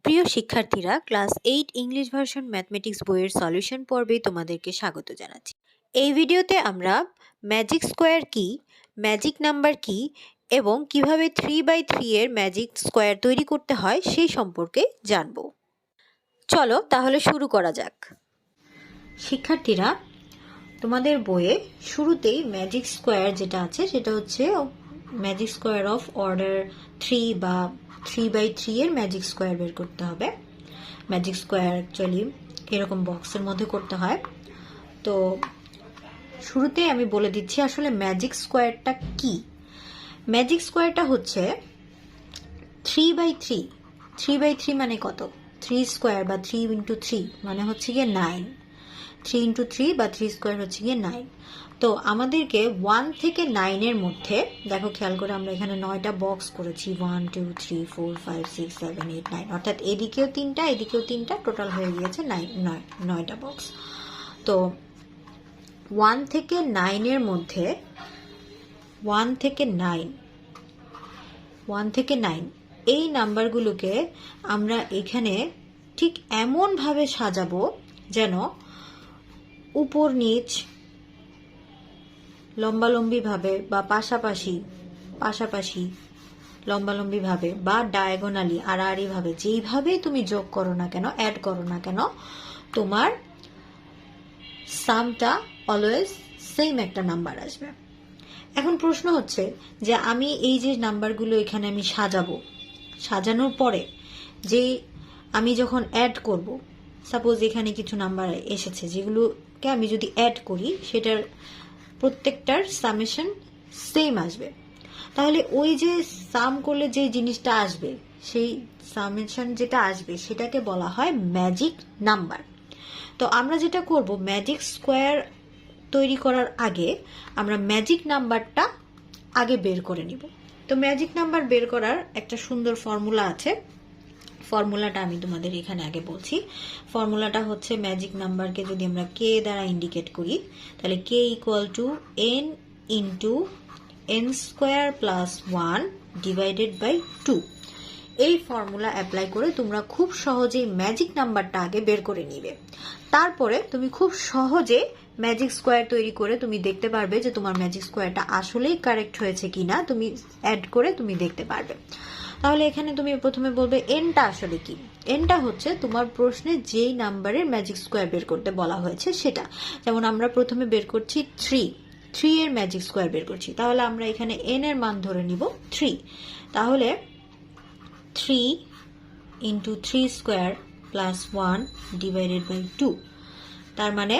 প্রিয় শিক্ষার্থীরা, class 8 English version mathematics বইয়ের সলিউশন পর্বে তোমাদেরকে স্বাগত জানাচ্ছি। এই ভিডিওতে আমরা ম্যাজিক স্কোয়ার কি, ম্যাজিক নাম্বার কি এবং কিভাবে 3/3 এর ম্যাজিক স্কোয়ার তৈরি করতে হয় সেই সম্পর্কে জানব। চলো তাহলে শুরু করা যাক। শিক্ষার্থীরা, তোমাদের বইয়ে শুরুতেই ম্যাজিক স্কোয়ার যেটা আছে সেটা হচ্ছে ম্যাজিক স্কোয়ার অফ অর্ডার 3 বা 3/3 এর ম্যাজিক স্কোয়ার বের করতে হবে। ম্যাজিক স্কোয়ার অ্যাকচুয়ালি এরকম বক্সের মধ্যে করতে হয়। তো শুরুতে আমি বলে দিচ্ছি আসলে ম্যাজিক স্কোয়ারটা কি। ম্যাজিক স্কোয়ারটা হচ্ছে 3/3। 3/3 মানে কত? 3 স্কোয়ার বা 3 ইন্টু 3 মানে হচ্ছে গিয়ে 9। 3 ইন্টু 3 বা 3 স্কোয়ার হচ্ছে গিয়ে 9। তো আমাদেরকে 1 থেকে 9 এর মধ্যে, দেখো খেয়াল করে আমরা এখানে 9টা বক্স করেছি, 1 2 3 4 5 6 7 8 9, অর্থাৎ এদিকেও 3টা এদিকেও 3টা, টোটাল হয়ে গিয়েছে 9টা বক্স। তো 1 থেকে 9 এর মধ্যে 1 থেকে 9 এই নাম্বারগুলোকে আমরা এখানে ঠিক এমনভাবে সাজাবো যেন উপর নিচ লম্বালম্বিভাবে বা পাশাপাশি লম্বালম্বিভাবে বা ডায়াগোনালি আড়াআড়িভাবে যেইভাবেই তুমি যোগ করো না কেন, অ্যাড করো না কেন, তোমার সামটা অলওয়েজ সেম একটা নাম্বার আসবে। এখন প্রশ্ন হচ্ছে যে আমি এই যে নাম্বারগুলো এখানে আমি সাজানোর পরে যে আমি যখন অ্যাড করব, সাপোজ এখানে কিছু নাম্বার এসেছে যেগুলোকে আমি যদি অ্যাড করি সেটার প্রত্যেকটার সামেশন সেম আসবে। তাহলে ওই যে সাম করলে যে জিনিসটা আসবে, সেই সামেশন যেটা আসবে সেটাকে বলা হয় ম্যাজিক নাম্বার। তো আমরা যেটা করব, ম্যাজিক স্কোয়ার তৈরি করার আগে আমরা ম্যাজিক নাম্বারটা আগে বের করে নিব। তো ম্যাজিক নাম্বার বের করার একটা সুন্দর ফর্মুলা আছে। ফর্মুলাটা আমি তোমাদের এখানে আগে বলছি। ফর্মুলাটা হচ্ছে ম্যাজিক নাম্বারকে যদি আমরা কে দ্বারা ইন্ডিকেট করি তাহলে k equal to n into n square plus 1 divided by 2। এই ফর্মুলা অ্যাপ্লাই করে তোমরা খুব সহজেই ম্যাজিক নাম্বারটা আগে বের করে নিবে। তারপরে তুমি খুব সহজে ম্যাজিক স্কোয়ার তৈরি করে তুমি দেখতে পারবে যে তোমার ম্যাজিক স্কোয়ারটা আসলেই কারেক্ট হয়েছে কিনা, তুমি অ্যাড করে তুমি দেখতে পারবে। তাহলে এখানে তুমি প্রথমে বলবে এনটা আসলে কি। এনটা হচ্ছে তোমার প্রশ্নে যেই নাম্বারের ম্যাজিক স্কোয়ার বের করতে বলা হয়েছে সেটা। যেমন আমরা প্রথমে বের করছি 3 এর ম্যাজিক স্কোয়ার বের করছি, তাহলে আমরা এখানে এন এর মান ধরে নিব 3। তাহলে 3 into 3 square plus 1 divided by 2। তার মানে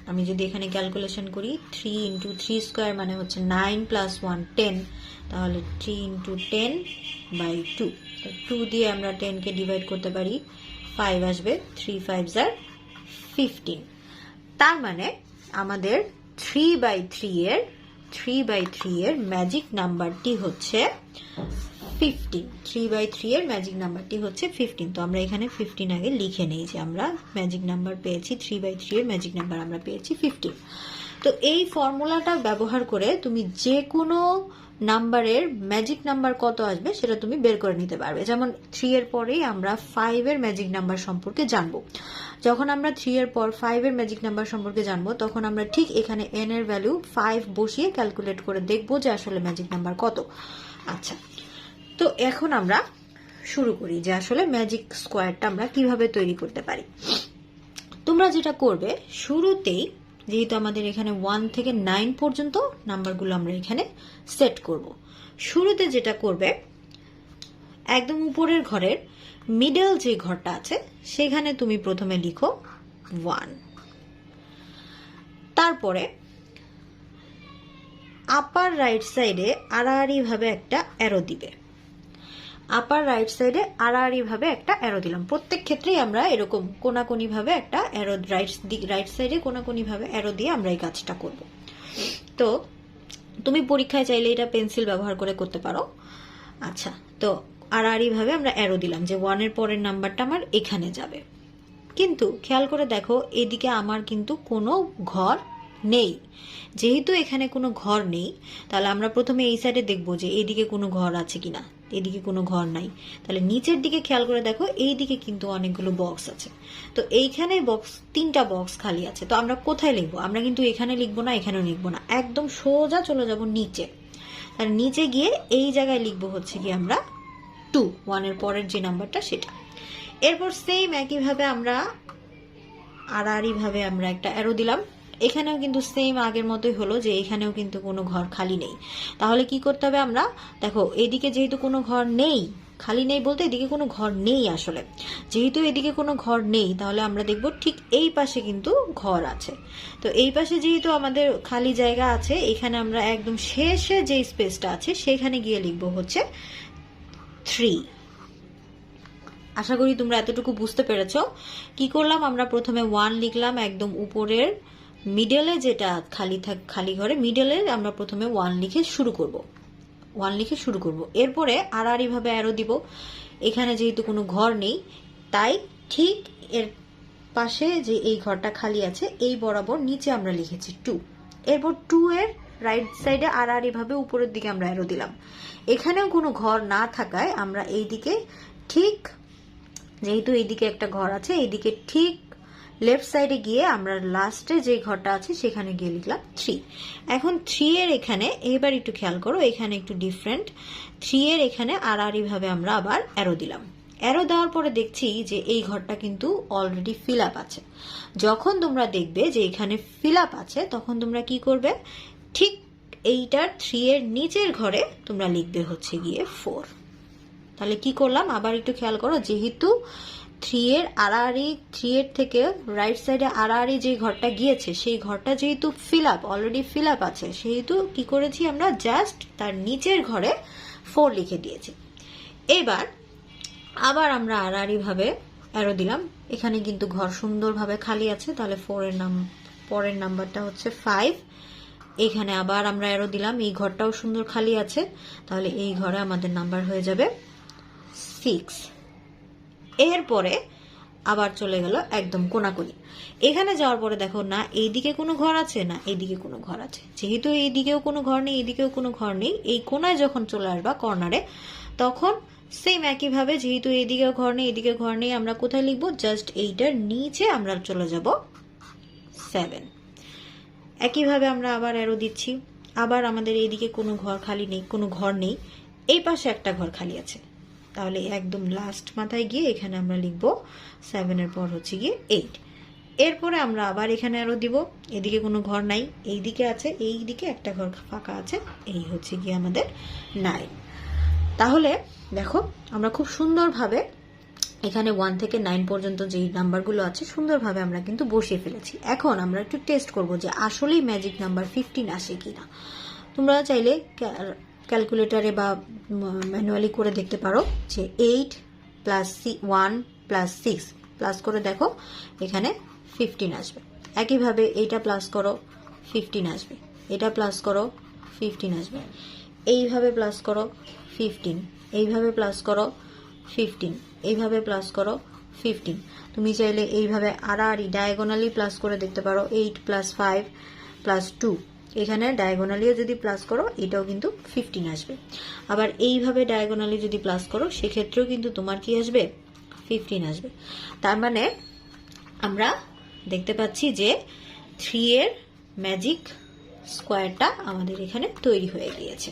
আমি যদি এখানে ক্যালকুলেশন করি, 3 ইন্টু 3 স্কোয়ার মানে হচ্ছে 9 প্লাস 1 10, তাহলে 3 ইন্টু 10 বাই 2। 2 দিয়ে আমরা 10কে ডিভাইড করতে পারি, 5 আসবে, 3 5 আর 15। তার মানে আমাদের 3/3 এর ম্যাজিক নাম্বারটি হচ্ছে 15। 3/3 এর ম্যাজিক নাম্বারটি হচ্ছে 15। তো আমরা এখানে 15 আগে লিখে নেই যে আমরা ম্যাজিক নাম্বার পেয়েছি 3/3 এর ম্যাজিক নাম্বার আমরা পেয়েছি 15। তো এই ফর্মুলাটা ব্যবহার করে তুমি যে কোনো নাম্বারের ম্যাজিক নাম্বার কত আসবে সেটা তুমি বের করে নিতে পারবে। যেমন 3 এর পরেই আমরা 5 এর ম্যাজিক নাম্বার সম্পর্কে জানবো। যখন আমরা 3 এর পর 5 এর ম্যাজিক নাম্বার সম্পর্কে জানবো তখন আমরা ঠিক এখানে n এর ভ্যালু 5 বসিয়ে ক্যালকুলেট করে দেখবো যে আসলে ম্যাজিক নাম্বার কত। আচ্ছা, তো এখন আমরা শুরু করি যে আসলে ম্যাজিক স্কোয়ারটা আমরা কিভাবে তৈরি করতে পারি। তোমরা যেটা করবে, শুরুতেই যেহেতু আমাদের এখানে 1 থেকে 9 পর্যন্ত নাম্বারগুলো আমরা এখানে সেট করব, শুরুতে যেটা করবে একদম উপরের ঘরের মিডল যে ঘরটা আছে সেখানে তুমি প্রথমে লিখো 1। তারপরে আপার রাইট সাইডে আড়াআড়িভাবে একটা অ্যারো দিবে। আপার রাইট সাইডে আড়াআড়িভাবে একটা অ্যারো দিলাম। প্রত্যেক ক্ষেত্রেই আমরা এরকম কোনাকুনিভাবে একটা অ্যারো, রাইট সাইডে কোনাকুনিভাবে অ্যারো দিয়ে আমরা এই কাজটা করব। তো তুমি পরীক্ষায় চাইলে এটা পেন্সিল ব্যবহার করে করতে পারো। আচ্ছা, তো আড়াআড়িভাবে আমরা অ্যারো দিলাম যে 1 এর পরের নাম্বারটা আমার এখানে যাবে। কিন্তু খেয়াল করে দেখো, এদিকে আমার কিন্তু কোনো ঘর নেই। যেহেতু এখানে কোনো ঘর নেই, তাহলে আমরা প্রথমে এই সাইডে দেখবো যে এইদিকে কোনো ঘর আছে কিনা। এদিকে কোনো ঘর নাই। তাহলে নিচের দিকে খেয়াল করে দেখো, এই দিকে কিন্তু অনেকগুলো বক্স আছে। তো এইখানে বক্স, 3টা বক্স খালি আছে। তো আমরা কোথায় লিখবো? আমরা কিন্তু এখানে লিখবো না, এখানেও লিখবো না, একদম সোজা চলে যাব নিচে। আর নিচে গিয়ে এই জায়গায় লিখবো হচ্ছে কি আমরা 2, 1-এর পরের যে নাম্বারটা সেটা। এরপর সেম একইভাবে আমরা আড়াআড়ি ভাবে আমরা একটা অ্যারো দিলাম। এখানেও কিন্তু সেম আগের মতোই হলো, যে এখানেও কিন্তু কোনো ঘর খালি নেই। তাহলে কি করতে হবে? আমরা দেখো এদিকে যেহেতু কোনো ঘর নেই, খালি নেই বলতে এদিকে কোনো ঘর নেই আসলে, যেহেতু এদিকে কোনো ঘর নেই তাহলে আমরা দেখব ঠিক এই পাশে কিন্তু ঘর আছে। তো এই পাশে যেহেতু আমাদের খালি জায়গা আছে, এখানে আমরা একদম শেষে যে স্পেসটা আছে সেখানে গিয়ে লিখবো হচ্ছে 3। আশা করি তোমরা এতটুকু বুঝতে পেরেছো। কি করলাম? আমরা প্রথমে 1 লিখলাম, একদম উপরের মিডলে যেটা খালি ঘরে মিডলে আমরা প্রথমে 1 লিখে শুরু করব। এরপরে আড়াআড়ি ভাবে অ্যারো দিব। এখানে যেহেতু কোনো ঘর নেই তাই ঠিক এর পাশে যে এই ঘরটা খালি আছে এই বরাবর নিচে আমরা লিখেছি 2। এরপর 2 এর রাইট সাইডে আড়াআড়ি ভাবে উপরের দিকে আমরা অ্যারো দিলাম। এখানেও কোনো ঘর না থাকায় আমরা এই দিকে ঠিক, যেহেতু এইদিকে একটা ঘর আছে, এইদিকে ঠিক লেফট সাইডে গিয়ে আমরা লাস্টে যে ঘরটা আছে সেখানে গিয়ে লিখলাম 3। এখন 3 এর এখানে এবার একটু খেয়াল করো, এখানে একটু ডিফারেন্ট। 3 এর এখানে আড়াআড়ি ভাবে আমরা আবার অ্যারো দিলাম। অ্যারো দেওয়ার পরে দেখছি যে এই ঘরটা কিন্তু অলরেডি ফিল আপ আছে। যখন তোমরা দেখবে যে এখানে ফিল আপ আছে তখন তোমরা কি করবে? ঠিক এইটার 3 এর নিচের ঘরে তোমরা লিখবে হচ্ছে গিয়ে 4। তাহলে কি করলাম? আবার একটু খেয়াল করো, যেহেতু 3 এর আড়াআড়ি, 3 এর থেকে রাইট সাইডে আড়াআড়ি যে ঘরটা গিয়েছে সেই ঘরটা যেহেতু অলরেডি ফিল আপ আছে, সেহেতু কি করেছি আমরা? জাস্ট তার নিচের ঘরে 4 লিখে দিয়েছি। এবার আবার আমরা আড়াআড়ি ভাবে অ্যারো দিলাম। এখানে কিন্তু ঘর সুন্দরভাবে খালি আছে, তাহলে 4 এর পরের নাম্বারটা হচ্ছে 5। এখানে আবার আমরা অ্যারো দিলাম, এই ঘরটাও সুন্দর খালি আছে, তাহলে এই ঘরে আমাদের নাম্বার হয়ে যাবে 6। এরপরে আবার চলে গেল একদম কোনাকুনি। এখানে যাওয়ার পরে দেখো না এইদিকে কোনো ঘর আছে না এইদিকে কোনো ঘর আছে। যেহেতু এইদিকেও কোনো ঘর নেই এইদিকেও কোনো ঘর নেই, এই কোনায় যখন চলে আসবা কর্নারে, তখন সেম একইভাবে যেহেতু এইদিকেও ঘর নেই এইদিকে ঘর নেই, আমরা কোথায় লিখবো? জাস্ট এইটার নিচে আমরা চলে যাব 7। একইভাবে আমরা আবার অ্যারো দিচ্ছি। আবার আমাদের এইদিকে কোনো ঘর খালি নেই, কোনো ঘর নেই, এই পাশে একটা ঘর খালি আছে, তাহলে একদম লাস্ট মাথায় গিয়ে এখানে আমরা লিখবো 7 এর পর হচ্ছে গিয়ে 8। এরপরে আমরা আবার এখানে আরো দিব, এদিকে কোনো ঘর নাই, এই দিকে আছে, এই দিকে একটা ঘর ফাঁকা আছে, এই হচ্ছে গিয়ে আমাদের 9। তাহলে দেখো আমরা খুব সুন্দরভাবে এখানে 1 থেকে 9 পর্যন্ত যেই নাম্বারগুলো আছে সুন্দরভাবে আমরা কিন্তু বসিয়ে ফেলেছি। এখন আমরা একটু টেস্ট করব যে আসলেই ম্যাজিক নাম্বার 15 আসে কিনা। তোমরা চাইলে ক্যালকুলেটরে বা ম্যানুয়ালি করে দেখতে পারো যে 8 + 1 + 6 প্লাস করে দেখো এখানে 15 আসবে। একইভাবে এইটা প্লাস করো 15 আসবে, এটা প্লাস করো 15 আসবে, এইভাবে প্লাস করো 15, এইভাবে প্লাস করো 15, এইভাবে প্লাস করো 15। তুমি চাইলে এইভাবে আড়াআড়ি ডায়াগোনালি প্লাস করে দেখতে পারো 8 + 5 + 2। এখানে ডায়াগোনালিও যদি প্লাস করো এটাও কিন্তু 15 আসবে। আবার এইভাবে ডায়াগোনালি যদি প্লাস করো সেক্ষেত্রেও কিন্তু তোমার কি আসবে? 15 আসবে। তার মানে আমরা দেখতে পাচ্ছি যে 3 এর ম্যাজিক স্কোয়ারটা আমাদের এখানে তৈরি হয়ে গিয়েছে।